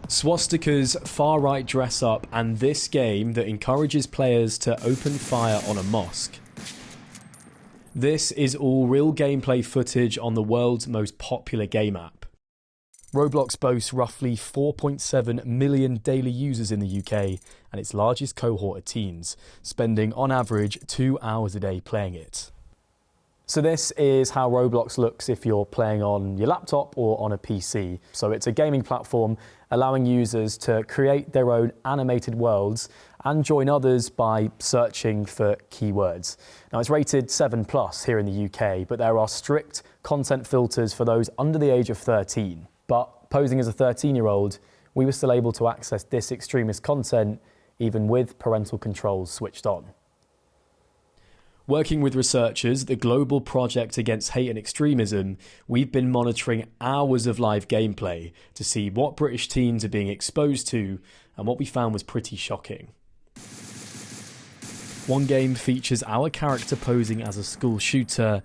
Swastikas, far-right dress-up, and this game that encourages players to open fire on a mosque. This is all real gameplay footage on the world's most popular game app. Roblox boasts roughly 4.7 million daily users in the UK, and its largest cohort are teens, spending on average 2 hours a day playing it. So this is how Roblox looks if you're playing on your laptop or on a PC. So it's a gaming platform allowing users to create their own animated worlds and join others by searching for keywords. Now it's rated 7+ here in the UK, but there are strict content filters for those under the age of 13. But posing as a 13-year-old, we were still able to access this extremist content even with parental controls switched on. Working with researchers at the Global Project Against Hate and Extremism, we've been monitoring hours of live gameplay to see what British teens are being exposed to, and what we found was pretty shocking. One game features our character posing as a school shooter,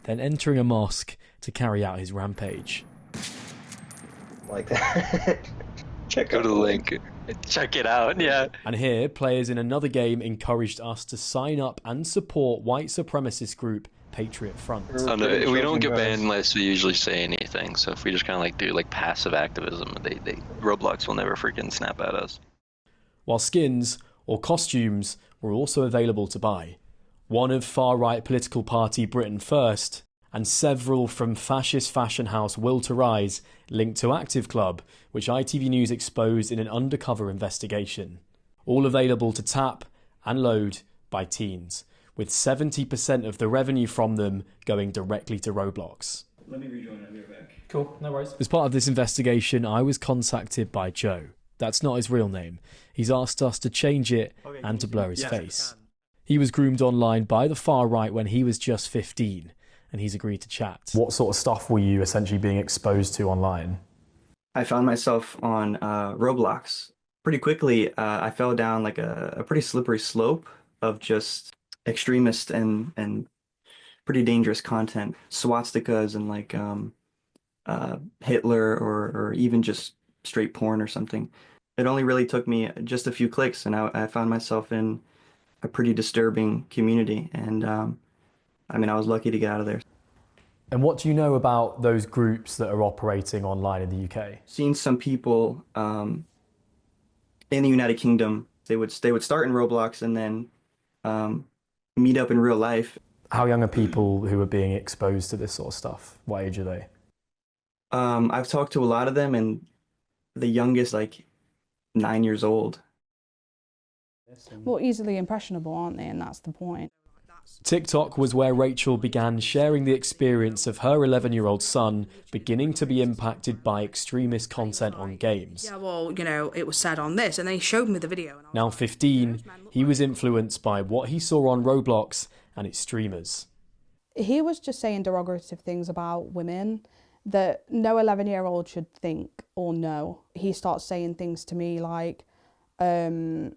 then entering a mosque to carry out his rampage. Like that. Go to the link. Check it out, yeah. And here, players in another game encouraged us to sign up and support white supremacist group Patriot Front. We don't get banned unless we usually say anything, so if we just kind of like do like passive activism, Roblox will never freaking snap at us. While skins or costumes were also available to buy. One of far-right political party Britain First, and several from fascist fashion house Will to Rise linked to Active Club, which ITV News exposed in an undercover investigation. All available to tap and load by teens, with 70% of the revenue from them going directly to Roblox. Let me rejoin, I'll be right back. Cool, no worries. As part of this investigation, I was contacted by Joe. That's not his real name. He's asked us to change it and to blur his face. He was groomed online by the far right when he was just 15. And he's agreed to chat. What sort of stuff were you essentially being exposed to online? I found myself on Roblox. Pretty quickly, I fell down like a pretty slippery slope of just extremist and pretty dangerous content. Swastikas and like Hitler or even just straight porn or something. It only really took me just a few clicks and I found myself in a pretty disturbing community. And I mean, I was lucky to get out of there. And what do you know about those groups that are operating online in the UK? Seen some people in the United Kingdom, they would start in Roblox and then meet up in real life. How young are people who are being exposed to this sort of stuff? What age are they? I've talked to a lot of them, and the youngest, like 9 years old. More easily impressionable, aren't they? And that's the point. TikTok was where Rachel began sharing the experience of her 11-year-old son beginning to be impacted by extremist content on games. Yeah, well, you know, it was said on this, and then he showed me the video. And now 15, he was influenced by what he saw on Roblox and its streamers. He was just saying derogative things about women that no 11-year-old should think or know. He starts saying things to me like, women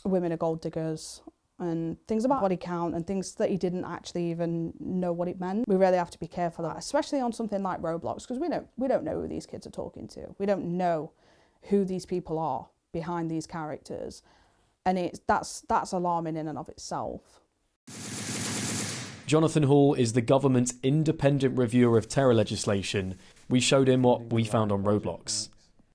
are gold diggers, and things about body count and things that he didn't actually even know what it meant. We really have to be careful of that, especially on something like Roblox, because we don't know who these kids are talking to. We don't know who these people are behind these characters, and that's alarming in and of itself. Jonathan Hall is the government's independent reviewer of terror legislation. We showed him what we found on Roblox.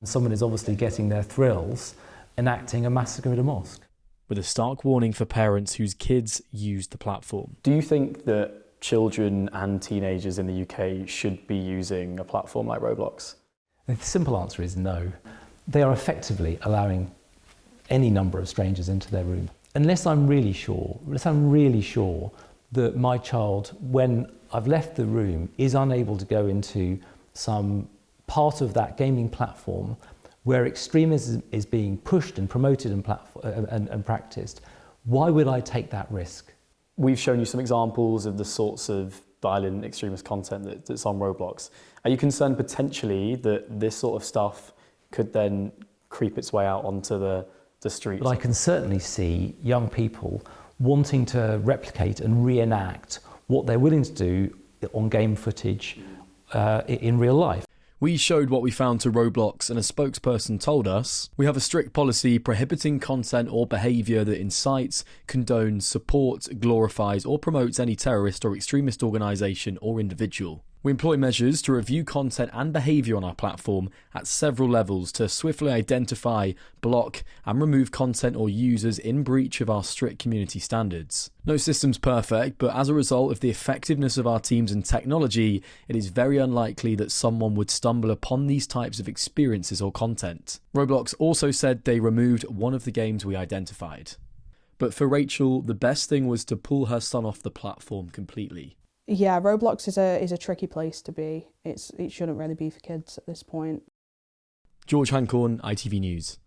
Someone is obviously getting their thrills enacting a massacre at a mosque. With a stark warning for parents whose kids use the platform. Do you think that children and teenagers in the UK should be using a platform like Roblox? The simple answer is no. They are effectively allowing any number of strangers into their room. Unless I'm really sure that my child, when I've left the room, is unable to go into some part of that gaming platform where extremism is being pushed and promoted and practiced, why would I take that risk? We've shown you some examples of the sorts of violent extremist content that's on Roblox. Are you concerned potentially that this sort of stuff could then creep its way out onto the streets? But I can certainly see young people wanting to replicate and reenact what they're willing to do on game footage in real life. We showed what we found to Roblox, and a spokesperson told us, "We have a strict policy prohibiting content or behaviour that incites, condones, supports, glorifies or promotes any terrorist or extremist organisation or individual. We employ measures to review content and behaviour on our platform at several levels to swiftly identify, block and remove content or users in breach of our strict community standards. No system's perfect, but as a result of the effectiveness of our teams and technology, it is very unlikely that someone would stumble upon these types of experiences or content." Roblox also said they removed one of the games we identified. But for Rachel, the best thing was to pull her son off the platform completely. Yeah, Roblox is a tricky place to be. It shouldn't really be for kids at this point. George Hancorn, ITV News.